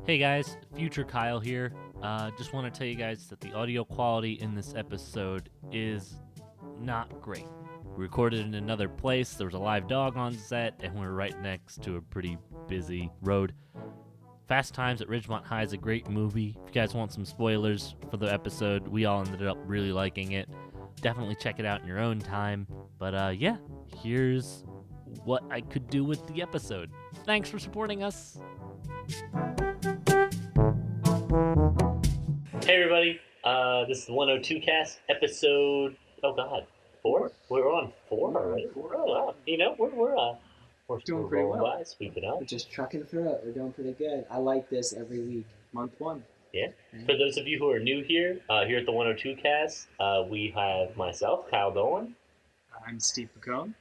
Hey guys, Future Kyle here. Just want to tell you guys that the audio quality in this episode is not great. We recorded in another place, there was a live dog on set, and we're right next to a pretty busy road. Fast Times at Ridgemont High is a great movie. If you guys want some spoilers for the episode, we all ended up really liking it. Definitely check it out in your own time. But yeah, here's what I could do with the episode. Thanks for supporting us. Hey everybody, this is the 102 cast episode. Oh God, 4? We're on 4 already. Oh wow, you know we're doing pretty well. By, sweeping up. We're just trucking through it. We're doing pretty good. I like this every week. Month 1. Yeah. For those of you who are new here, here at the 102 cast, we have myself, Kyle Dolan. I'm Steve Picone.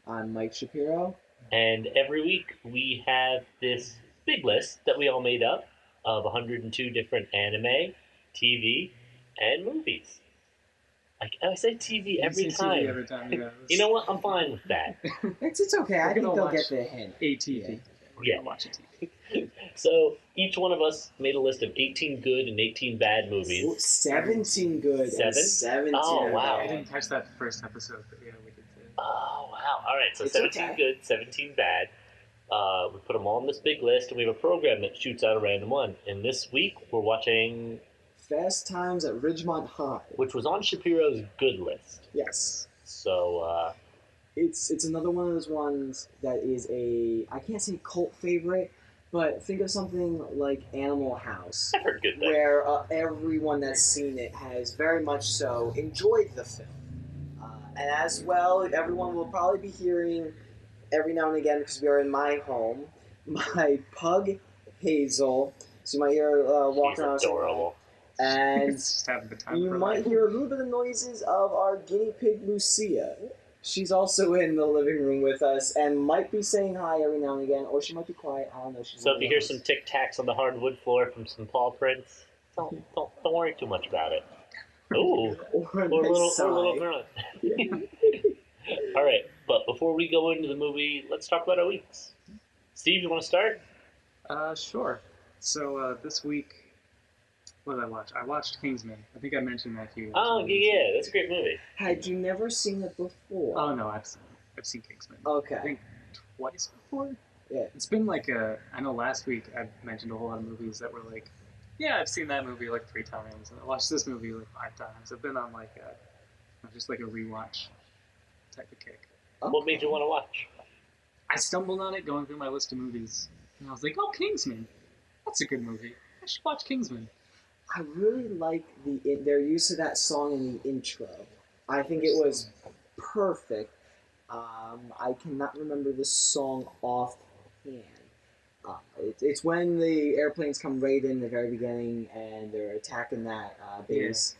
I'm Mike Shapiro. And every week we have this big list that we all made up of 102 different anime, TV, and movies. I say TV every time. TV every time, yeah. You know what? I'm fine with that. It's okay. I think they'll get the hint. ATV. Yeah. Watch TV. So each one of us made a list of 18 good and 18 bad movies. 17 good. 7? And 17 Oh, wow. I didn't catch that first episode, but yeah, we did too. Oh, wow. All right, so It's 17 okay. good, 17 bad. We put them all in this big list, and we have a program that shoots out a random one. And this week, we're watching... Fast Times at Ridgemont High. Which was on Shapiro's good list. Yes. So, It's another one of those ones that is I can't say cult favorite, but think of something like Animal House. I've heard good things. Where everyone that's seen it has very much so enjoyed the film. And as well, everyone will probably be hearing every now and again, because we are in my home, my pug, Hazel. So you might hear walking around. She's adorable. And Just having the time you for might life. hear a little bit of noises of our guinea pig, Lucia. She's also in the living room with us and might be saying hi every now and again, or she might be quiet. I don't know. She's So if you hear some tic-tacs on the hardwood floor from some paw prints, don't worry too much about it. Ooh. or a Or a little sigh. grunt. All right, but before we go into the movie, let's talk about our weeks. Steve, you want to start? Sure. So this week, what did I watch? I watched Kingsman. I think I mentioned that to you. Oh, yeah, that's a great movie. Had you never seen it before? Oh no, I've seen Kingsman. I Okay. think twice before. Yeah. It's been like I know last week I mentioned a whole lot of movies that were like, yeah, I've seen that movie like 3 times, and I watched this movie like 5 times. I've been on like just like a rewatch type of kick. Okay. What made you want to watch? I stumbled on it going through my list of movies, and I was like, oh, Kingsman, that's a good movie. I should watch Kingsman. I really like their use of that song in the intro. I think it was perfect. I cannot remember the song offhand. It's when the airplanes come right in the very beginning and they're attacking that base.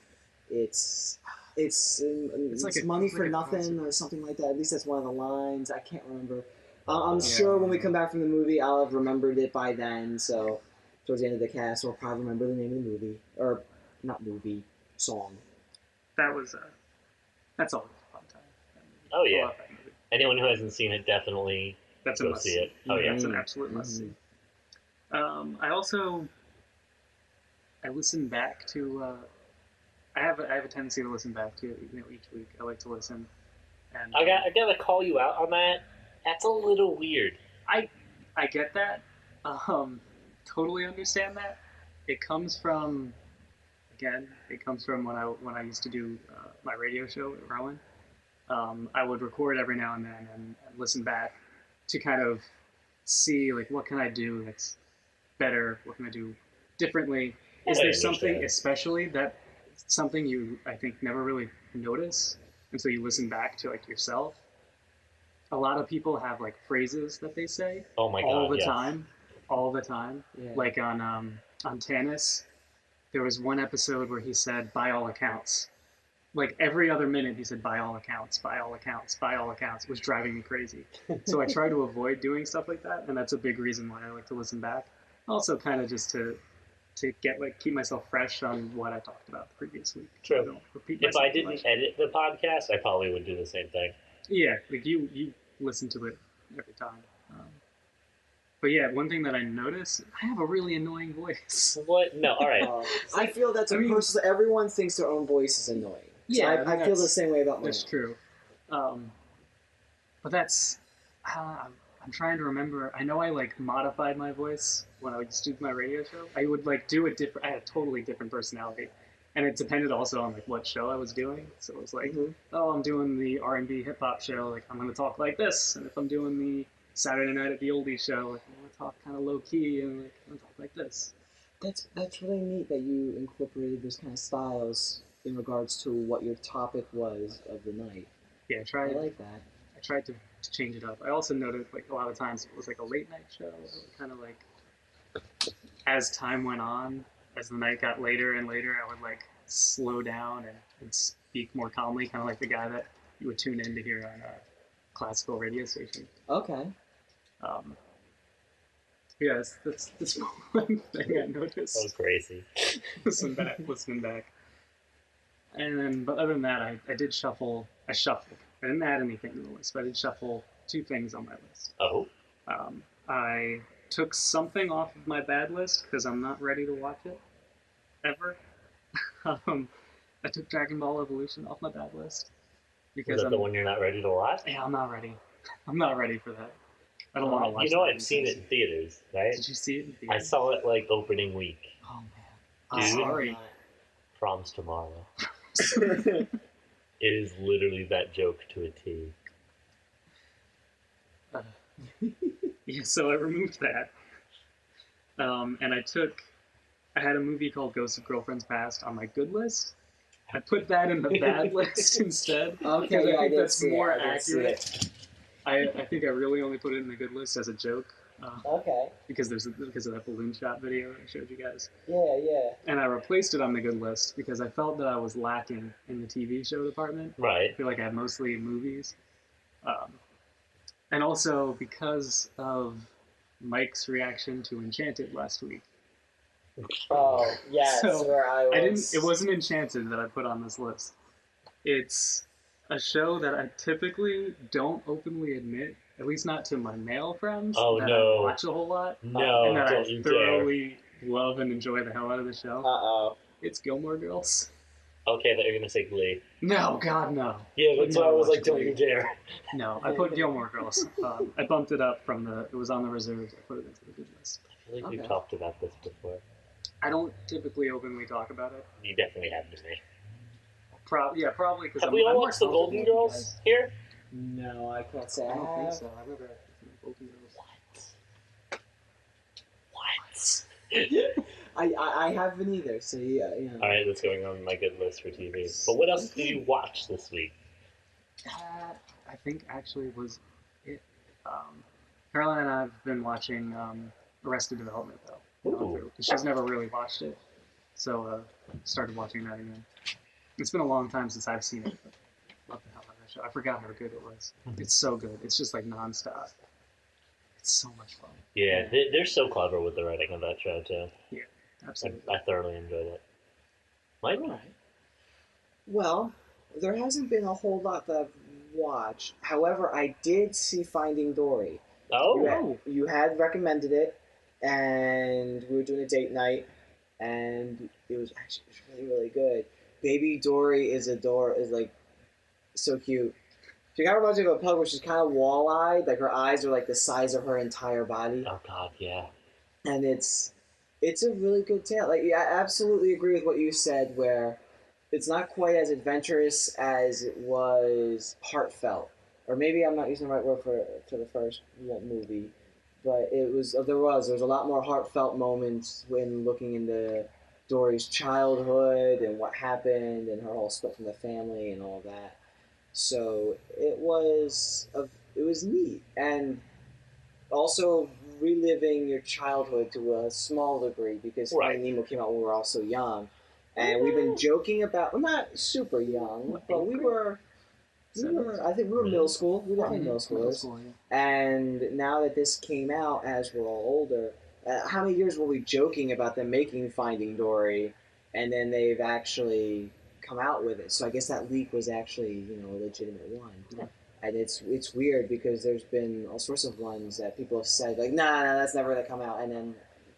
Yeah. It's like money it's for like a nothing concert. or something like that. At least that's one of the lines. I can't remember. I'm Yeah. sure when we come back from the movie, I'll have remembered it by then. So towards the end of the cast, we'll probably remember the name of the movie, or not movie, song. That was that's always a fun time. Oh, I yeah. love that movie. Anyone who hasn't seen it, definitely That's a go must see it. Oh, yeah. That's an absolute must see. I listen back to. I have a tendency to listen back to each week. I like to listen. And I gotta call you out on that. That's a little weird. I get that. Totally understand that. It comes from when I used to do my radio show at Rowan. I would record every now and then and listen back to kind of see like what can I do that's better, what can I do differently. Is I there something understand. especially that something you I think never really notice until you listen back to like yourself? A lot of people have like phrases that they say Oh my God, all the yes. time. All the time. Yeah. Like on Tanis, there was one episode where he said, by all accounts. Like every other minute he said, by all accounts, by all accounts, by all accounts. It was driving me crazy. So I try to avoid doing stuff like that, and that's a big reason why I like to listen back. Also kind of just to get keep myself fresh on what I talked about the previous week. True. So I don't repeat If myself I too didn't much. edit the podcast, I probably would do the same thing. Yeah, like you listen to it every time. But yeah, one thing that I noticed, I have a really annoying voice. What? No, all right. I feel that's I mean- personal. Everyone thinks their own voice is annoying. So Yeah, I feel the same way about mine. That's true. But that's, I'm trying to remember. I know I like modified my voice when I would do my radio show. I would like do it different. I had a totally different personality, and it depended also on like what show I was doing. So it was like, oh, I'm doing the R&B hip hop show. Like I'm gonna talk like this, and if I'm doing the Saturday Night at the Oldies show, like I'm gonna talk kind of low key and like I'm gonna talk like this. That's really neat that you incorporated those kind of styles in regards to what your topic was of the night. Yeah, I like that. I tried to change it up. I also noticed like a lot of times it was like a late night show. Kind of like as time went on, as the night got later and later, I would like slow down and speak more calmly, kind of like the guy that you would tune in to hear on a classical radio station. Okay. Yeah, that's one thing I noticed. So crazy. listening back. And then, but other than that, I did shuffle. I shuffled. I didn't add anything to the list, but I did shuffle 2 things on my list. Oh. I took something off of my bad list because I'm not ready to watch it ever. I took Dragon Ball Evolution off my bad list because Is that the one you're not ready to watch? Yeah, I'm not ready. I'm not ready for that. I don't want to watch. You know, that I've seen it in theaters, right? Did you see it in I theaters? saw it like opening week. Oh man, I'm Dude. sorry. Prom's tomorrow. It is literally that joke to a T. Yeah, so I removed that. And I had a movie called Ghosts of Girlfriends Past on my good list. I put that in the bad list instead. Okay, because yeah, I think did that's see more it. I did see accurate. it. I think I really only put it in the good list as a joke. Okay. Because of that balloon shot video I showed you guys. Yeah. And I replaced it on the good list because I felt that I was lacking in the TV show department. Right. I feel like I had mostly movies. And also because of Mike's reaction to Enchanted last week. Oh, yes, So, where I was. It wasn't Enchanted that I put on this list. It's a show that I typically don't openly admit, at least not to my male friends, Oh, that no. I watch a whole lot. No, and that don't I you dare. thoroughly love and enjoy the hell out of the show. Uh-oh. It's Gilmore Girls. Okay, I thought you were going to say Glee. No, God, no. Yeah, that's No, why I was like, watch don't Glee. you dare. No, I put Gilmore Girls. I bumped it up it was on the reserves. I put it into the good list. I feel like Okay. we've talked about this before. I don't typically openly talk about it. You definitely have to me. Probably because Have we all watched the Golden Girls here? No, I can't say I I don't think have. so. I've never seen Golden Girls. What? I haven't either, so yeah. Alright, that's going on my good list for TV. But what else did you watch this week? That, I think, actually was it. Caroline and I have been watching Arrested Development, though. Ooh. She's never really watched it, so started watching that again. It's been a long time since I've seen it, but love the hell out of that show. I forgot how good it was. It's so good. It's just like nonstop. It's so much fun. Yeah, they're so clever with the writing of that show, too. Absolutely. I thoroughly enjoyed it. Mike? Right. Well, there hasn't been a whole lot that I've watched. However, I did see Finding Dory. Oh! You had recommended it, and we were doing a date night, and it was really, really good. Baby Dory is like so cute. She kind of reminds me of a pug where she's kind of wall-eyed, like her eyes are like the size of her entire body, Oh, God, yeah. and it's a really good tale. Like, yeah, I absolutely agree with what you said, where it's not quite as adventurous as it was heartfelt. Or maybe I'm not using the right word for the first movie, but there was a lot more heartfelt moments when looking into Dory's childhood and what happened and her whole split from the family and all that. So it was neat, and also reliving your childhood to a small degree, because Right. Finding Nemo came out when we were all so young, and we've been joking about, well, not super young, but we were I think we were middle school. We were definitely middle schoolers. And now that this came out, as we're all older, how many years were we joking about them making Finding Dory, and then they've actually come out with it? So I guess that leak was actually, a legitimate one. And it's weird because there's been all sorts of ones that people have said like, nah, that's never gonna come out, and then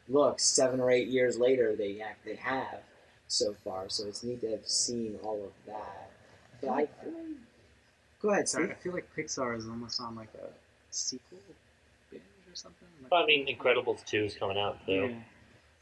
look, 7 or 8 years later, they have so far. So it's neat to have seen all of that. But I feel like, go ahead, Sorry, Steve. I feel like Pixar is almost on like a sequel binge or something. Like, I mean, Incredibles 2 is coming out too. yeah.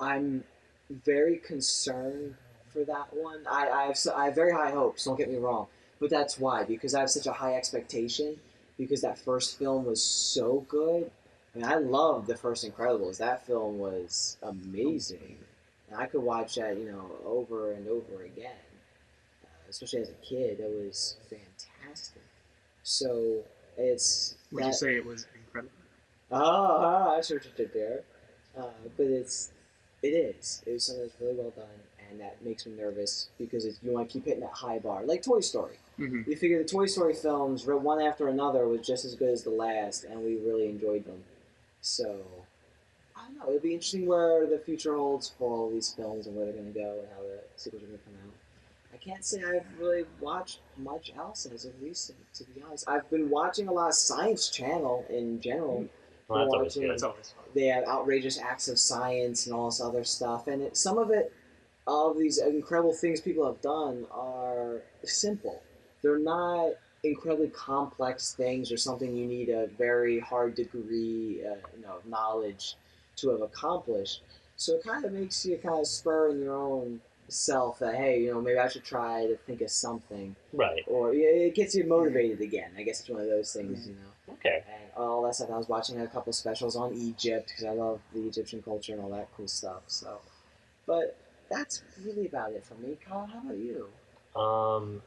I'm very concerned for that one. I have very high hopes. Don't get me wrong, but that's why, because I have such a high expectation, because that first film was so good. I mean, I loved the first Incredibles. That film was amazing, and I could watch that over and over again. Especially as a kid, it was fantastic. So it's Would you say it was incredible? I see what you did there. But it is. It was something that's really well done, and that makes me nervous because you want to keep hitting that high bar, like Toy Story. Mm-hmm. You figure the Toy Story films, one after another, was just as good as the last, and we really enjoyed them. So I don't know. It'll be interesting where the future holds for all these films and where they're going to go and how the sequels are going to come out. I can't say I've really watched much else as of recent, to be honest. I've been watching a lot of Science Channel in general. Well, that's always good. That's always fun. They have outrageous acts of science and all this other stuff, and some of it, all of these incredible things people have done, are simple. They're not incredibly complex things or something you need a very hard degree, of knowledge to have accomplished. So it kind of makes you kind of spur in your own self that, hey, maybe I should try to think of something, Right. or it gets you motivated again. I guess it's one of those things. Okay. And all that stuff. I was watching a couple specials on Egypt because I love the Egyptian culture and all that cool stuff. So, but that's really about it for me. Kyle, how about you?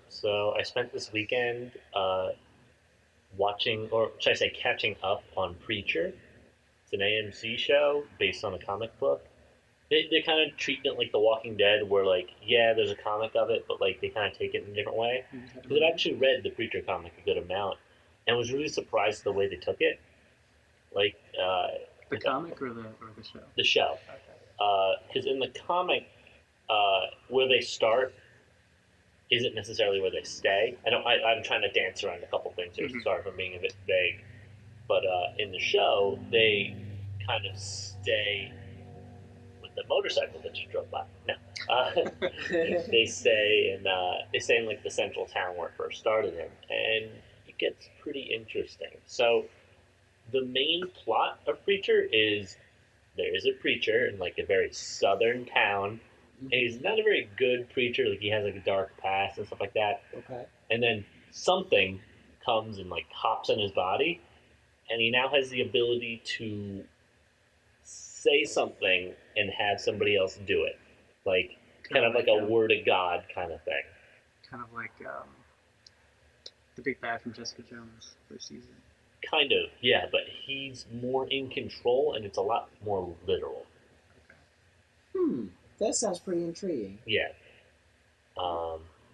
So I spent this weekend watching, or should I say, catching up on Preacher. It's an AMC show based on a comic book. They kind of treat it like The Walking Dead, where like, yeah, there's a comic of it, but like they kind of take it in a different way. Because I've actually read the Preacher comic a good amount, and was really surprised the way they took it. Like the comic or the show? The show, because in the comic, where they start isn't necessarily where they stay. I'm trying to dance around a couple things here. Mm-hmm. Sorry for being a bit vague, but in the show they kind of stay with the motorcycle that you drove by. No, they stay in like the central town where it first started in, and it gets pretty interesting. So the main plot of Preacher is there is a preacher in like a very southern town. And he's not a very good preacher. Like he has like a dark past and stuff like that. Okay. And then something comes and like hops in his body, and he now has the ability to say something and have somebody else do it, like kind of like a word of God kind of thing. Kind of like the big bad from Jessica Jones first season. Kind of, yeah. But he's more in control, and it's a lot more literal. That sounds pretty intriguing. Yeah.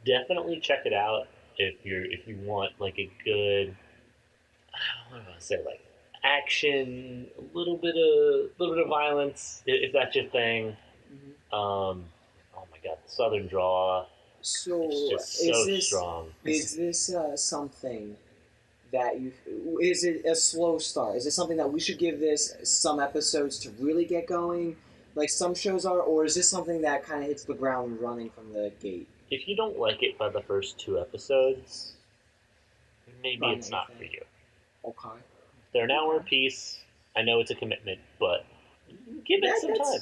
Definitely check it out if you want like a good, what do I say, like action, a little bit of violence, if that's your thing. Oh my god, the Southern draw. So it's just so this strong. Is this something that is it a slow start? Is it something that we should give this some episodes to really get going, like some shows are, or is this something that kind of hits the ground running from the gate? If you don't like it by the first 2 episodes, maybe it's not for you. Okay. They're an hour apiece. I know it's a commitment, but give it some time.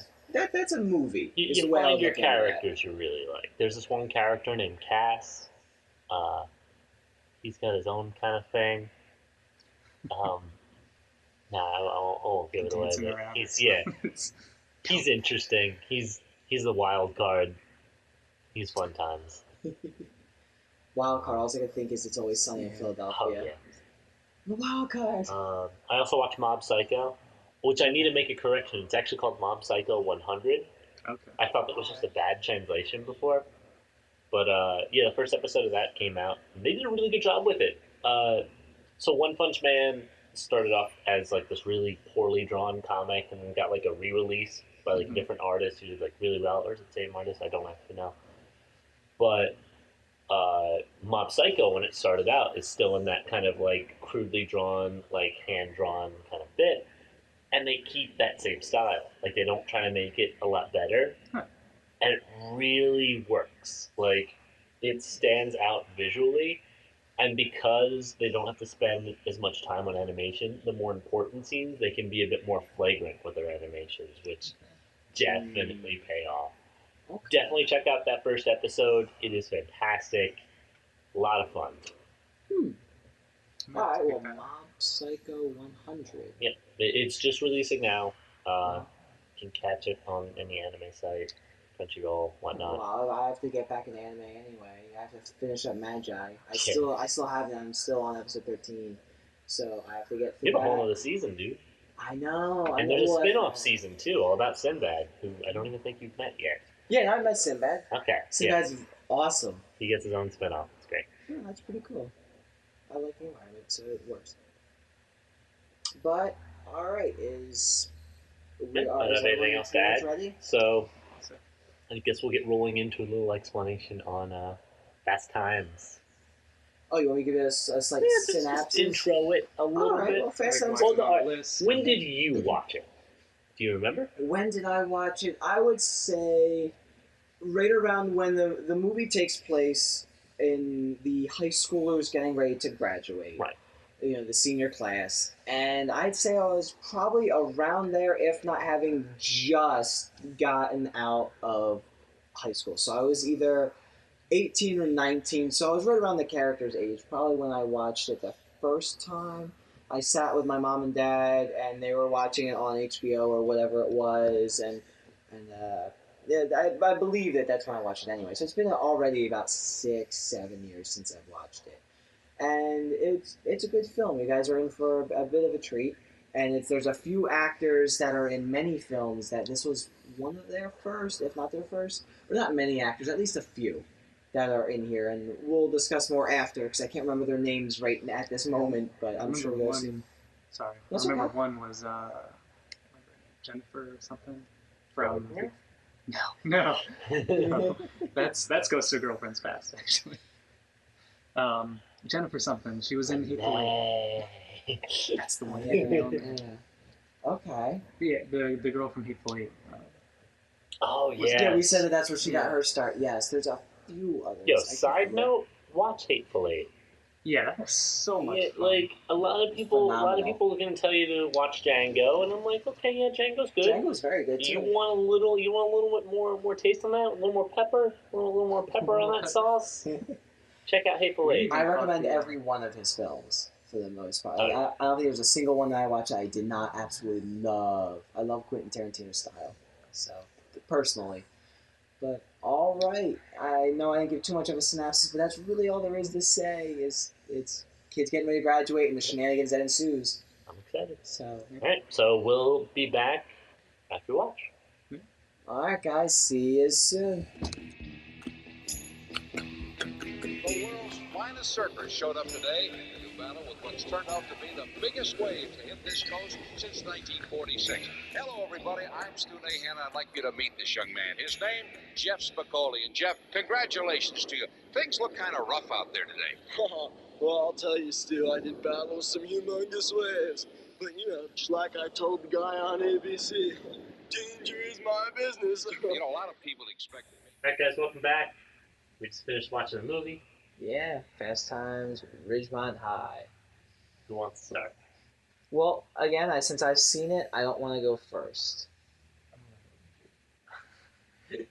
That's a movie. You find your characters you really like. There's this one character named Cass. He's got his own kind of thing. I won't give it away. But he's interesting. He's the wild card. He's fun times. Wild card. All I can think is It's Always Sunny in Philadelphia. Oh, yeah. The wild card. I also watch Mob Psycho, which I need to make a correction. It's actually called Mob Psycho 100. Okay. I thought that was just a bad translation before. But the first episode of that came out. And they did a really good job with it. So One Punch Man started off as like this really poorly drawn comic, and then got like a re-release by like different artists who did like really well, or is it the same artist? I don't actually know. But Mob Psycho, when it started out, is still in that kind of like crudely drawn, like hand drawn kind of bit, and they keep that same style. Like they don't try to make it a lot better, Huh. and it really works. Like it stands out visually, and because they don't have to spend as much time on animation, the more important scenes they can be a bit more flagrant with their animations, which definitely pay off. Okay. Definitely check out that first episode. It is fantastic. A lot of fun. I'm gonna All have right, to well, pick that up. Mob Psycho 100. Yep, it's just releasing now. You can catch it on any anime site, Crunchyroll, whatnot. Well, I have to get back into anime anyway. I have to finish up Magi. I still haven't. I'm still on episode 13, so I have to get through You have a whole that. other season, dude. I know. And there's a spin-off season too, all about Sinbad, who I don't even think you've met yet. Yeah, I met Sinbad. Okay. Sinbad's awesome. He gets his own spin-off. It's great. Yeah, that's pretty cool. I like the environment, so it works. But all right, is Yeah, I don't have anything else to add. ready? So I guess we'll get rolling into a little explanation on Fast Times. Oh, you want me to give it a slight Just synopsis? intro it a little All right, bit. well, Fast Like, Times. what's Hold on on. the list? When did you watch it? Do you remember? When did I watch it? I would say right around when the movie takes place in the high schoolers getting ready to graduate. Right. You know, the senior class. And I'd say I was probably around there, if not having just gotten out of high school. So I was either 18 or 19. So I was right around the character's age, probably when I watched it the first time. I sat with my mom and dad, and they were watching it on HBO or whatever it was, and yeah, I believe that's when I watched it anyway. So it's been already about 6-7 years since I've watched it, and it's a good film. You guys are in for a bit of a treat, and there's a few actors that are in many films that this was one of their first, if not their first, or not many actors, at least a few that are in here, and we'll discuss more after because I can't remember their names right at this moment, but I'm sure we'll see. Sorry, That's I remember okay. one was Jennifer or something from. From- No, no, that's Ghost of Girlfriend's Past actually. Jennifer something. She was in Hateful Eight. That's the one. Yeah. Okay. Yeah, the girl from Hateful Eight. Oh, Yeah, yeah. we said that's where she got her start. Yes, there's a few others. Yo, I can't side remember. note, watch Hateful Eight. Yeah, that was so much Yeah, fun. like a lot of people Phenomenal. are gonna tell you to watch Django, and I'm like, okay, yeah, Django's good. Django's very good You too. want a little bit more taste on that, a little more pepper, a little more pepper on that sauce. Check out Hateful Eight. I recommend every one of his films for the most part. Oh, Like, yeah. I don't think there's a single one that I watched that I did not absolutely love. I love Quentin Tarantino's style, so personally. But all right, I know I didn't give too much of a synopsis, but that's really all there is to say. Is it's kids getting ready to graduate and the shenanigans that ensues. I'm excited. So, All right, so we'll be back after we watch. all right, guys, see you soon. The world's finest surfers showed up today to battle with what's turned out to be the biggest wave to hit this coast since 1946. Hello, everybody. I'm Stu Nahan. I'd like you to meet this young man. His name, Jeff Spicoli. And, Jeff, congratulations to you. Things look kind of rough out there today. Well, I'll tell you, Stu, I did battle some humongous waves. But, just like I told the guy on ABC, danger is my business. You know, a lot of people expected me. All right, guys, welcome back. We just finished watching the movie. Yeah, Fast Times, Ridgemont High. Who wants to start? Well, again, since I've seen it, I don't want to go first.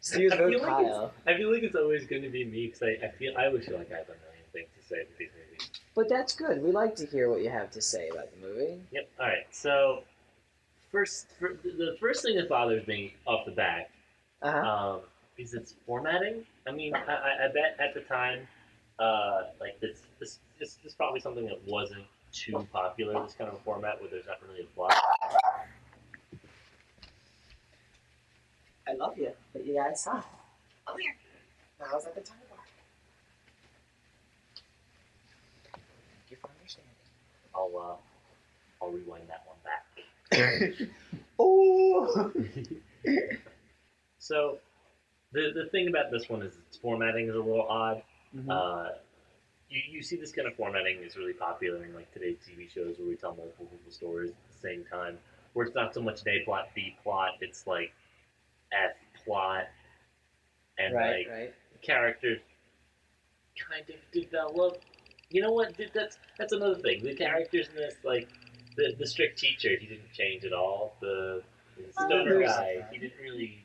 Steve's vote Kyle. I feel like it's always going to be me because I always feel like I have a million things to say about these movies. But that's good. We like to hear what you have to say about the movie. Yep. All right. So, the first thing that bothers me off the bat is its formatting. I mean, I bet at the time, like this is probably something that wasn't too popular. This kind of format where there's not really a plot. I love you, but you gotta stop. Come here. Now's not the time to bark. Thank you for understanding. I'll rewind that one back. Oh! So, the thing about this one is its formatting is a little odd. You see this kind of formatting is really popular in like today's TV shows where we tell multiple stories at the same time, where it's not so much an A plot, B plot, it's like F plot, and Right, like right. characters kind of develop. You know what? That's another thing. The characters in this, like the strict teacher, he didn't change at all. The stoner there's- guy, he didn't really.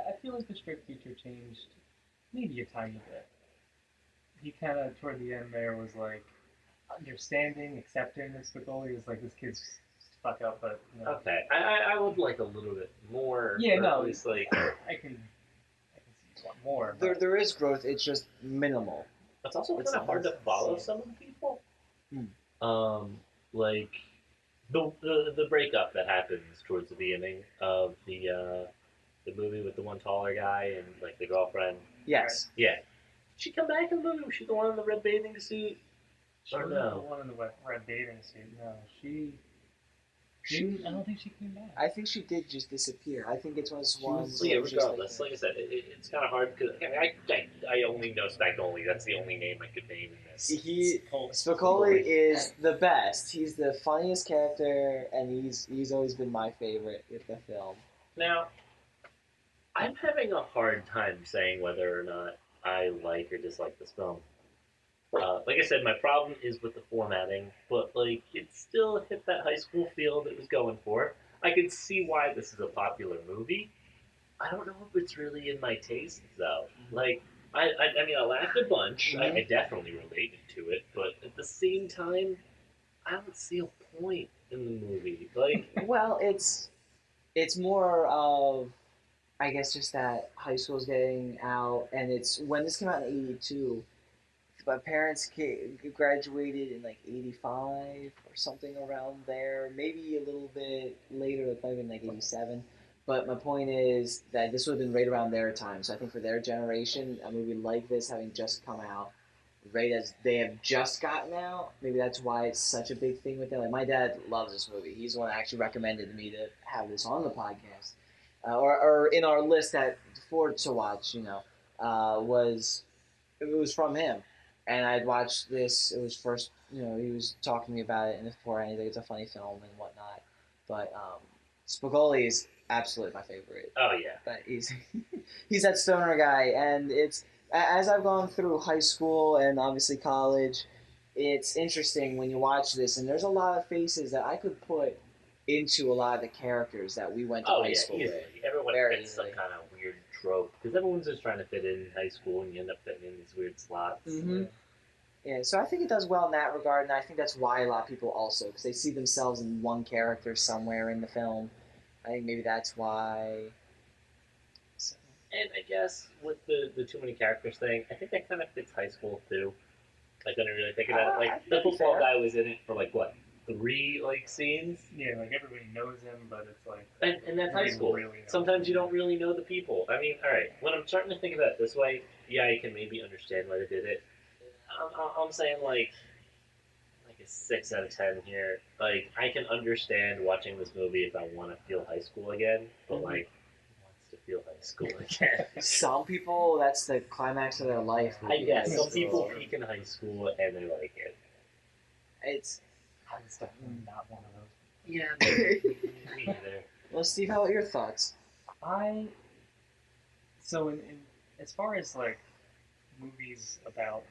I feel like the strict teacher changed maybe a tiny bit. He kind of toward the end there was like understanding, accepting this Spicoli was like this kid's fuck up, but you know, Okay, I would like a little bit more. Yeah, or no, at least like I can see you want more. There, But there is growth. It's just minimal. it's also It's kind of hard to not- follow some of the people. Hmm. Like the breakup that happens towards the beginning of the movie with the one taller guy and like the girlfriend. Yes. Yeah, she come back in the movie. Was she the one in the red bathing suit? she Or wasn't no? the one in the red bathing suit. No, she didn't. I don't think she came back. I think she did just disappear. I think it's one of those She was- ones. So yeah, where it's just regardless, like I said, it's kind of hard because I only know Spagoli. That's the only name I could name in this. Spicoli is the best. He's the funniest character, and he's always been my favorite with the film. Now, I'm having a hard time saying whether or not I like or dislike this film. Like I said, my problem is with the formatting, but like it still hit that high school feel that it was going for. I can see why this is a popular movie. I don't know if it's really in my taste though. Like I mean, I laughed a bunch. I definitely related to it, but at the same time, I don't see a point in the movie. Like, Well, it's more of, I guess, just that high school's getting out, and it's when this came out in '82. My parents graduated in like '85 or something around there, maybe a little bit later, like maybe in like '87. But my point is that this would have been right around their time. So I think for their generation, a movie like this having just come out, right as they have just gotten out, maybe that's why it's such a big thing with them. Like my dad loves this movie. He's the one that actually recommended me to have this on the podcast, or in our list that for to watch. Was it was from him, and I'd watched this. It was first, he was talking to me about it, and before anything, it's a funny film and whatnot. But Spicoli is absolutely my favorite. oh yeah, But he's he's that stoner guy, and it's as I've gone through high school and obviously college, it's interesting when you watch this, and there's a lot of faces that I could put into a lot of the characters that we went to oh high yeah, school easily. with. Everyone Very fits some easily. kind of weird trope because everyone's just trying to fit in high school, and you end up fitting in these weird slots. Mm-hmm. Yeah, so I think it does well in that regard, and I think that's why a lot of people also, because they see themselves in one character somewhere in the film. I think maybe that's why. So, And I guess with the too many characters thing, I think that kind of fits high school too. I didn't really think about it. I Like think the that's football fair. guy was in it for like what 3 like scenes, Yeah, like everybody knows him, but it's like and that's high Nobody school. really knows Sometimes you him. don't really know the people. I mean, all right. When I'm starting to think about it this way, yeah, I can maybe understand why they did it. I'm saying like a 6 out of 10 here. Like I can understand watching this movie if I want to feel high school again, but Mhm. like who wants to feel high school again? some people, that's the climax of their life. I guess High some school. people peak in high school and they like it. It's it's definitely not one of those. Yeah, me neither. well, Steve. How about your thoughts? So in as far as like movies about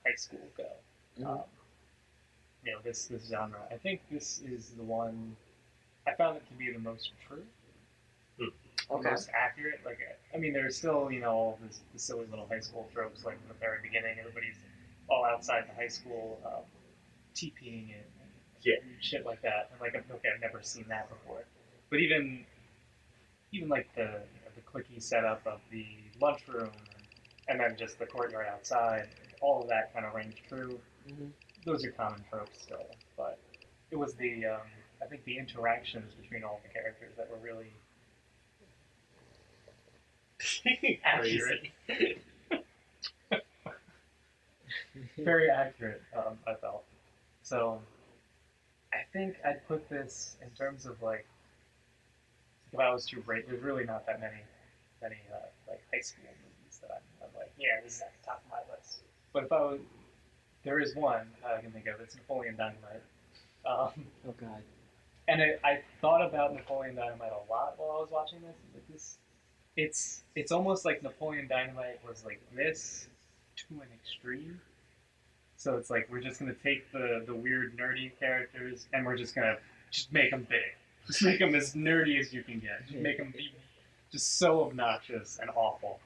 high school go, Mhm. this genre, I think this is the one I found it to be the most true, the Okay. most accurate. Like, I mean, there's still all this the silly little high school tropes. Like in the very beginning, everybody's all outside the high school, TPing and Yeah. shit like that. And like, okay, I've never seen that before. But even like the the clicky setup of the lunchroom and then just the courtyard outside, all of that kind of rings true. Mhm. Those are common tropes still, but it was the I think the interactions between all the characters that were really accurate, very accurate. I felt so. I think I'd put this in terms of like if I was to rate. There's really not that many like high school movies that I'm like, yeah, this is at the top of my list. But there is one I can think of. It's Napoleon Dynamite. Um, Oh God. and I thought about Napoleon Dynamite a lot while I was watching this. Like it's almost like Napoleon Dynamite was like this to an extreme. So it's like we're just gonna take the weird nerdy characters and we're just gonna just make them big. Just make them as nerdy as you can get. Just make them be just so obnoxious and awful,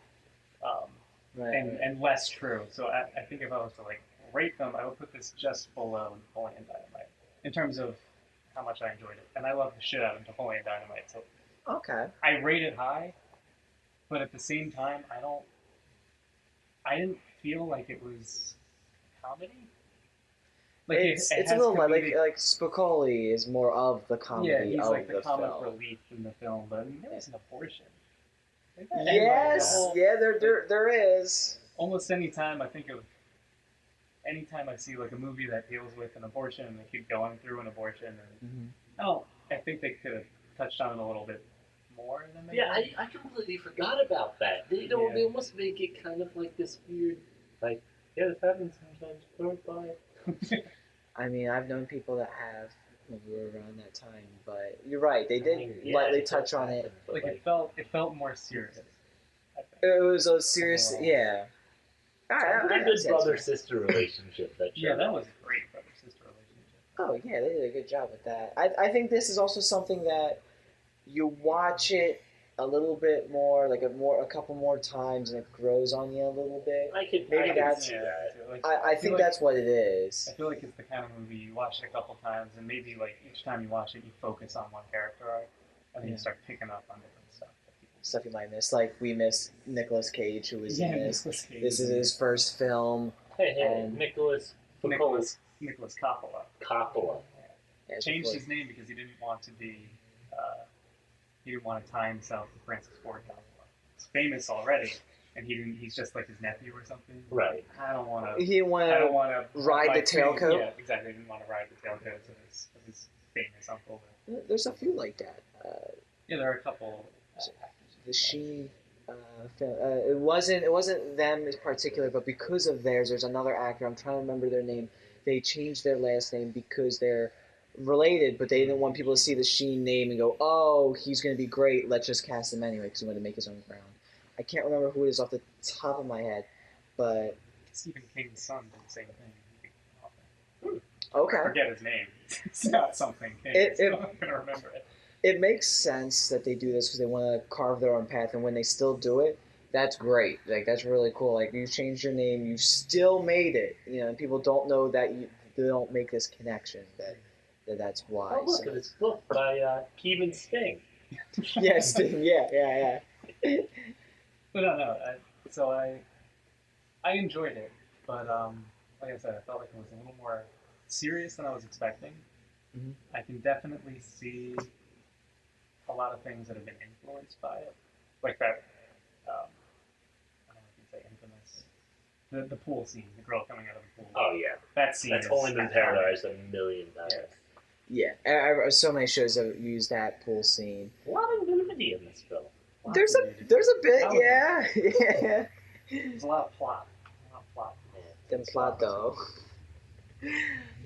Right. and less true. So I think if I was to like rate them, I would put this just below Napoleon Dynamite in terms of how much I enjoyed it. And I love the shit out of Napoleon Dynamite. So Okay. I rate it high, but at the same time, I didn't feel like it was comedy. Like It's it a has little comedic, like Spicoli is more of the yeah, comedy he's of like the the comic film. relief in the film, but I mean, there was an abortion. Like, Yes, yeah, there is. Almost anytime I see like a movie that deals with an abortion and they keep going through an abortion, and I think they could have touched on it a little bit more than they Yeah, did. I completely forgot about that. They almost make it kind of like this weird, like, yeah, this happens sometimes. Bye. I mean, I've known people that have when we were around that time, but you're right. They I did mean, yeah, lightly it does touch on it. happen, but, Like it felt more serious. I think. It was a serious, yeah. a pretty good brother-sister relationship. That show. Yeah, that was a great brother-sister relationship. Oh yeah, they did a good job with that. I think this is also something that you watch it a little bit more, like a couple more times, and it grows on you a little bit. I could that's- see that. Like, I feel think like- that's what it is. I feel like it's the kind of movie you watch it a couple times, and maybe like each time you watch it, you focus on one character arc, and then you start picking up on different stuff. Stuff you might miss, like we miss Nicolas Cage, who was in this. Nicolas Cage. This is his first film. Hey, And- Nicholas Coppola. Coppola. Yeah, Changed before- his name because he didn't want to be. He didn't want to tie himself to Francis Ford Coppola. He's famous already, and he's just like his nephew or something. Right. I don't want to. He didn't want I don't to. want to ride the tailcoat? Yeah, exactly. He didn't want to ride the tailcoats of his famous uncle. There's a few like that. Yeah, there are a couple. The Sheen film. It wasn't them in particular, but because of theirs, there's another actor. I'm trying to remember their name. They changed their last name because they're related, but they didn't want people to see the Sheen name and go, "Oh, he's going to be great. Let's just cast him anyway," because he wanted to make his own ground. I can't remember who it is off the top of my head, but Stephen King's son did the same thing. okay. I forget his name. It's not something King. I'm gonna remember it. It makes sense that they do this because they want to carve their own path, and when they still do it, that's great. Like that's really cool. Like you changed your name, you still made it. You know, and people don't know that they don't make this connection. That's why. Oh, look, So- it's a book by Kevin Sting. Yes, yeah. But no. I enjoyed it, but like I said, I felt like it was a little more serious than I was expecting. Mhm. I can definitely see a lot of things that have been influenced by it, like that. I don't know if you can say infamous. The pool scene, the girl coming out of the pool. Oh yeah, That scene. that's is only been iconic. parodied a million times. Yeah. Yeah, so many shows have used that pool scene. A lot of nudity in this film. There's a bit, yeah. There's a lot of plot. Them plot though. But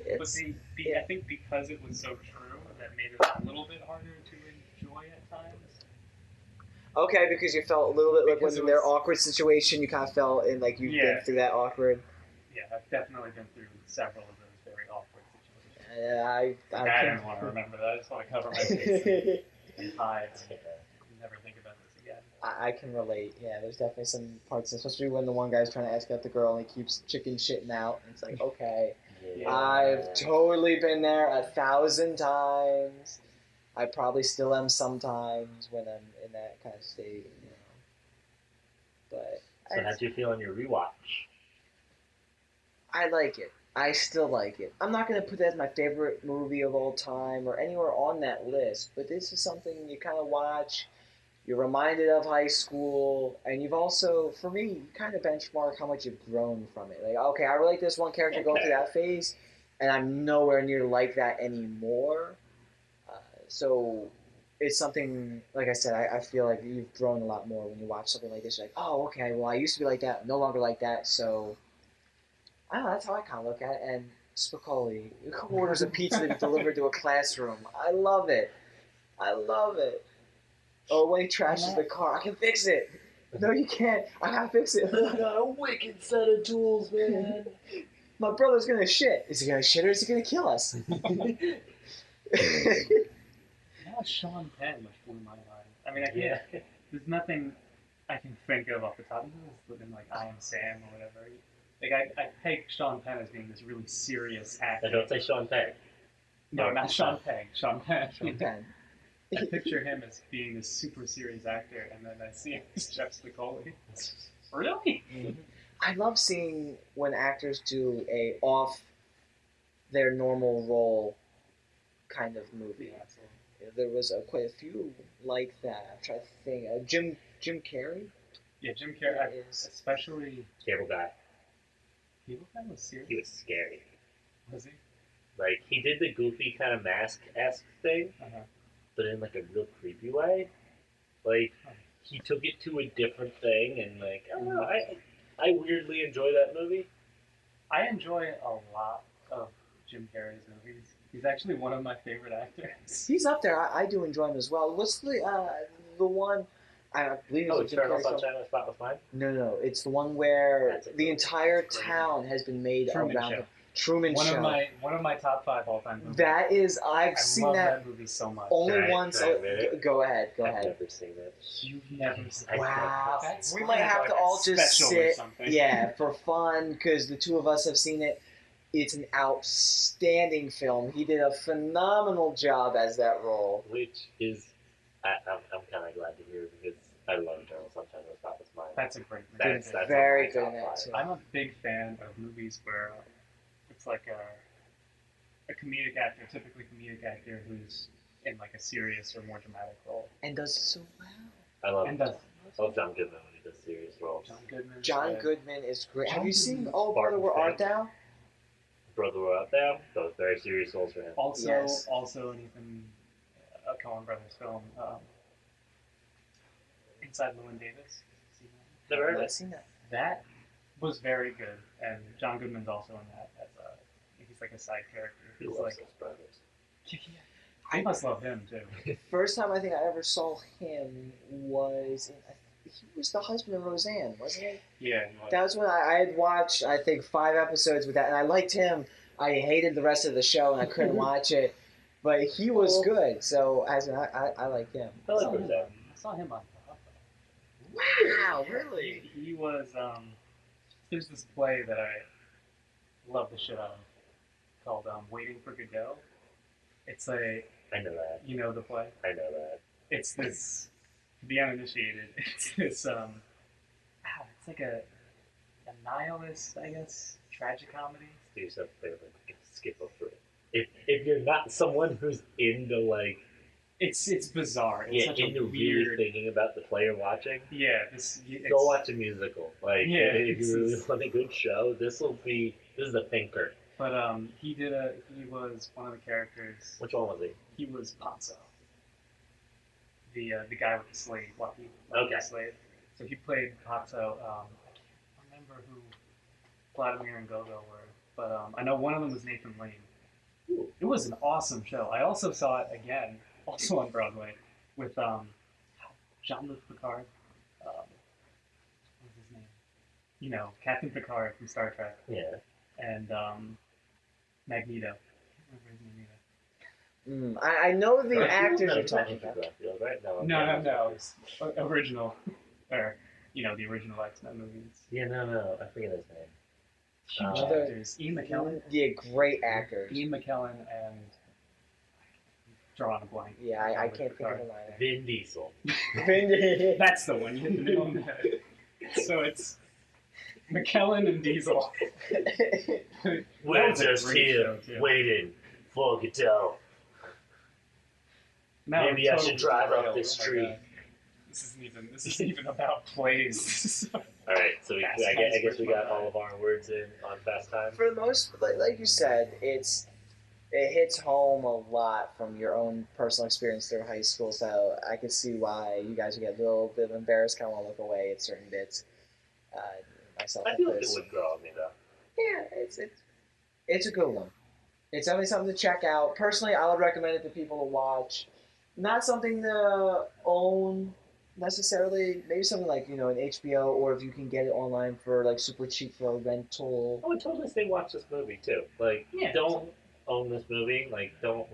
It's, I think because it was so true, that made it a little bit harder to enjoy at times. okay, because you felt a little bit like Because when it in their was- awkward situation, you kind of felt in like you've been Yeah. through that awkward. Yeah, I've definitely been through several of those very awkward situations. I I didn't want to remember that. I just want to cover my face and hide and never think about this again. I can relate. Yeah, there's definitely some parts, especially when the one guy's trying to ask out the girl and he keeps chicken shitting out. And it's like, okay, Yeah. I've totally been there 1,000 times. I probably still am sometimes when I'm in that kind of state, you know. But So how'd you feel on your rewatch? I like it. I still like it. I'm not going to put that as my favorite movie of all time or anywhere on that list, but this is something you kind of watch. You're reminded of high school, and you've also, for me, you kind of benchmark how much you've grown from it. Like, okay, I relate this one character going through that phase, and I'm nowhere near like that anymore. So it's something, like I said, I feel like you've grown a lot more when you watch something like this. You're like, oh, okay, well, I used to be like that, no longer like that, so I don't know, that's how I kind of look at it. And Spicoli orders a pizza to be delivered to a classroom. I love it. I love it. Or when he trashes the car, I can fix it. No, you can't. I gotta fix it. I got a wicked set of tools, man. My brother's gonna shit. Is he gonna shit or is he gonna kill us? Now Sean Penn, which blew my mind. I mean, I can't. There's nothing I can think of off the top. Living like I Am Sam or whatever. Like I peg Sean Penn as being this really serious actor. I don't say Sean Penn. No, not Sean Penn. Sean Penn. Sean Penn. I picture him as being this super serious actor, and then I see him as Jeff Spicoli. Really? Mm-hmm. I love seeing when actors do a off their normal role kind of movie. Yeah, absolutely. There was quite a few like that. I'm trying to think. Jim Carrey. Yeah, Jim Carrey, is especially. Cable Guy. Cable Guy was serious. He was scary. Was he? Like, he did the goofy kind of mask-esque thing, but in, like, a real creepy way. Like, he took it to a different thing, and, like, I don't know, I weirdly enjoy that movie. I enjoy a lot of Jim Carrey's movies. He's actually one of my favorite actors. He's up there. I do enjoy him as well. What's the one? I believe it's Jim Eternal Carrey. Sunshine of the Spotless Mind? No. It's the one where the entire town has been made Truman around Show. the Truman Show. One of my top 5 all-time movies. That is, I've I seen love that movie so much. only Right, once. right. Go ahead. I've never seen it. You've never seen it. Wow. That's We might have like to a all just special or sit, something. yeah, for fun, because the two of us have seen it. It's an outstanding film. He did a phenomenal job as that role. Which is, I'm kind of glad to hear, because I love Eternal Sunshine of the Spotless Mind. That's a great movie. That's Very on good my in that top too. five. I'm a big fan of movies where it's like a comedic actor, typically comedic actor, who's in like a serious or more dramatic role. And does it so well. I love And John Goodman when he does serious roles. John Goodman. John Goodman is great. John Have you seen Goodman's Oh Brother, Where Art Thou? Brother, We're Out There. Those very serious roles for him. Also, Yes. also an Ethan Coen Brothers film, Inside Llewyn Davis. See that? Never heard I've of not it. seen that. That was very good, and John Goodman's also in that. As he's like a side character. He He's loves like, those brothers. I must love him too. The first time I think I ever saw him was he was the husband of Roseanne, wasn't he? Yeah. That was when I had watched, I think, 5 episodes with that, and I liked him. I hated the rest of the show, and I couldn't watch it. But he was good, so I like him. I like Roseanne. I saw him on. Wow, really? He was. There's this play that I love the shit out of called "Waiting for Godot." It's a. I know that. You know the play. I know that. It's this. To the uninitiated, it's this. It's like a nihilist, I guess, tragicomedy. Do yourself a favor, skip over it. If you're not someone who's into like It's bizarre. It's such into a weird. really thinking about the play you're watching, go watch a musical. Like if you really want a good show, this is the thinker. But he was one of the characters. Which one was he? He was Ponzo. The guy with the slave, Lucky. Okay. The slave. So he played Ponzo. I can't remember who Vladimir and Gogo were, but I know one of them was Nathan Lane. Ooh. It was an awesome show. I also saw it again, also on Broadway, with Jean-Luc Picard. What was his name? You know, Captain Picard from Star Trek. Yeah. And Magneto. I can't remember his name either. I know the actors you're talking about. Right? No. It's original, or the original X-Men movies. Yeah, no, I forget his name. Huge actors. Ian McKellen. Yeah, great actors. Ian McKellen and drawing a blank. Yeah, I can't think of him either. Vin Diesel. That's the one. You hit the nail on the head. So it's McKellen and Diesel. We're was a just great here, show, too. waiting for Godot. Now Maybe I'm I should totally drive up derailed. this Oh my tree. God. This isn't even about plays. All right, so Fast I Times guess we with got my all of our words in on Fast Time. For the most, like you said, it's it hits home a lot from your own personal experience through high school. So I can see why you guys would get a little bit embarrassed, kind of want to look away at certain bits. Uh, myself, I feel like it included. would grow on me though. Yeah, it's a good one. It's definitely something to check out. Personally, I would recommend it to people to watch. Not something to own necessarily. Maybe something like an HBO, or if you can get it online for like super cheap for a rental. I would totally say watch this movie too. Like, Yeah. don't own this movie. Like, don't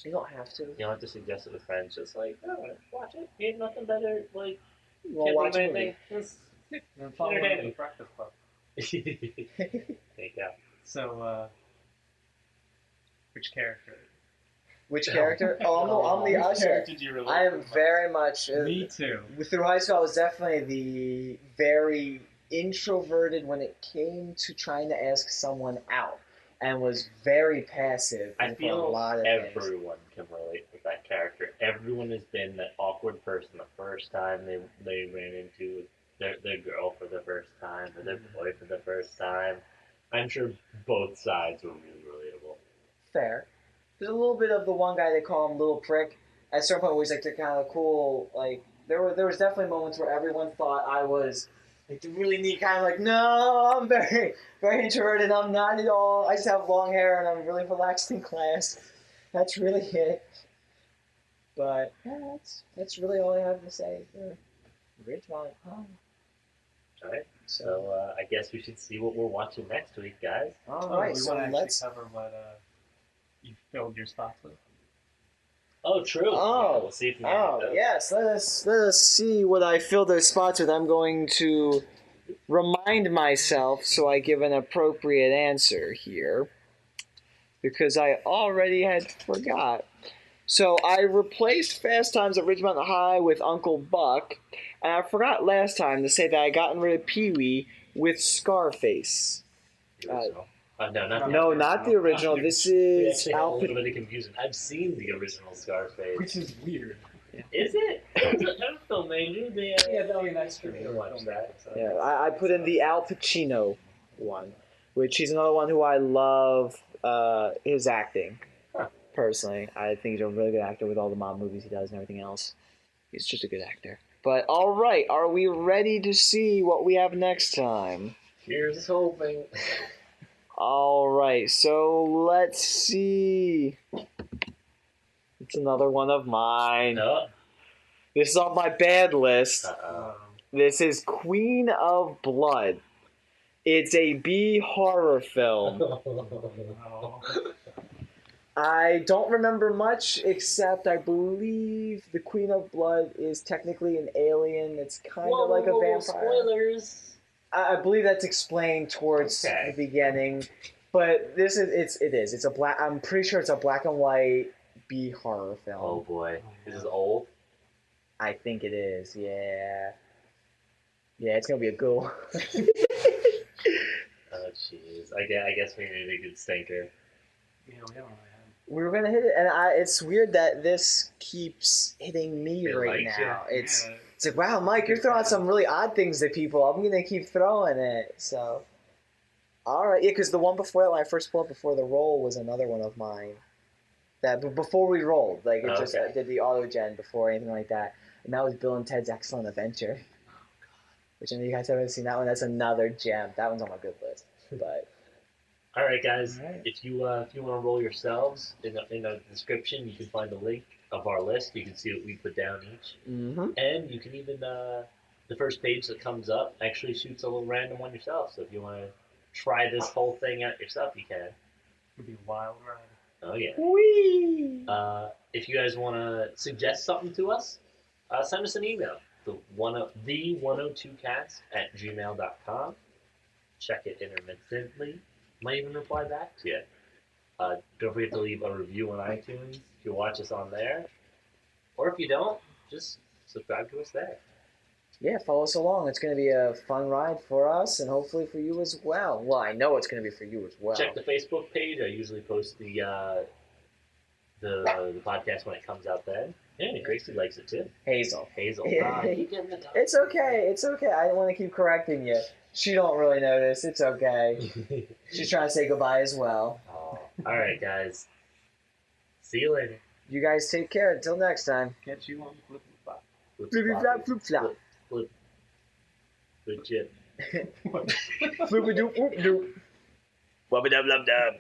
You don't have to. you don't have to suggest it with friends. Just like, oh, watch it. You have nothing better. Like, You want to watch a movie. It's And follow the entertaining. Breakfast Club. Take out. So, which character? Which character? Oh, I'm the Which usher. character do you relate I am to the most? very much. Me too. Through high school, I was definitely the very introverted when it came to trying to ask someone out, and was very passive. I for a feel lot of things. everyone can relate with that character. Everyone has been that awkward person the first time they ran into their girl for the first time or their boy for the first time. I'm sure both sides were really relatable. Fair. There's a little bit of the one guy they call him Little Prick. At a certain point, where he's like the kind of cool. Like there was definitely moments where everyone thought I was like the really neat kind of like, no, I'm very very introverted. I'm not at all. I just have long hair and I'm really relaxed in class. That's really it. But yeah, that's really all I have to say for Ridgemont. All right. So I guess we should see what we're watching next week, guys. All Oh, right, we so want to actually let's. cover what you filled your spots with. Oh, true. Oh, Yeah, we'll see if we can do those. yes. Let us see what I fill those spots with. I'm going to remind myself so I give an appropriate answer here, because I already had forgot. So I replaced Fast Times at Ridgemont High with Uncle Buck, and I forgot last time to say that I gotten rid of Pee-wee with Scarface. The original. No, not the No, not the original. This We is actually have a Al little bit of confusion. I've seen the original Scarface. Which is weird. Is it? That was a film major. Yeah, I mean, that's true. I watched that. So. Yeah, I put in the Al Pacino one, which he's another one who I love his acting. Huh. Personally, I think he's a really good actor with all the mob movies he does and everything else. He's just a good actor. But all right, are we ready to see what we have next time? Here's hoping. All right, so let's see. It's another one of mine. No. This is on my bad list. Uh-oh. This is Queen of Blood. It's a B horror film. No. I don't remember much, except I believe the Queen of Blood is technically an alien that's kind of like a vampire. Spoilers. I believe that's explained towards Okay. the beginning, but it is. It's a black. I'm pretty sure it's a black and white B horror film. Oh boy, this is old. I think it is. Yeah. Yeah, it's gonna be a go. Oh jeez, I guess we need a good stinker. Yeah, we don't really have. We were gonna hit it, and it's weird that this keeps hitting me It right likes now. Yeah. It's like, wow, Mike, you're throwing out some really odd things at people. I'm gonna keep throwing it. So, all right, yeah, because the one before that, when I first pulled up before the roll, was another one of mine. That before we rolled, like it just Okay. did the auto gen before anything like that, and that was Bill and Ted's Excellent Adventure. Which I know you guys haven't seen that one. That's another gem. That one's on my good list. But All right, guys. All right. If you want to roll yourselves in the description, you can find the link of our list. You can see what we put down each, and you can even the first page that comes up actually shoots a little random one yourself. So if you want to try this whole thing out yourself, you can. It'd be a wild ride. Oh yeah. whee! If you guys want to suggest something to us, send us an email. The 102cast@gmail.com. Check it intermittently. Might even reply back to you. Don't forget to leave a review on iTunes if you watch us on there. Or if you don't, just subscribe to us there. Yeah, follow us along. It's going to be a fun ride for us and hopefully for you as well. Well, I know it's going to be for you as well. Check the Facebook page. I usually post the podcast when it comes out then. Yeah, Gracie likes it too. Hazel. Hazel. Yeah. Keep getting the dog. It's okay. It's okay. I don't want to keep correcting you. She don't really notice. It's okay. She's trying to say goodbye as well. Aw. All right, guys. See you later. You guys take care. Until next time. Catch you on Flip Flop. Flippy flop, flip flop. Flip. Good shit. Flippy doop, whoop doop. Wubba dub dub dub.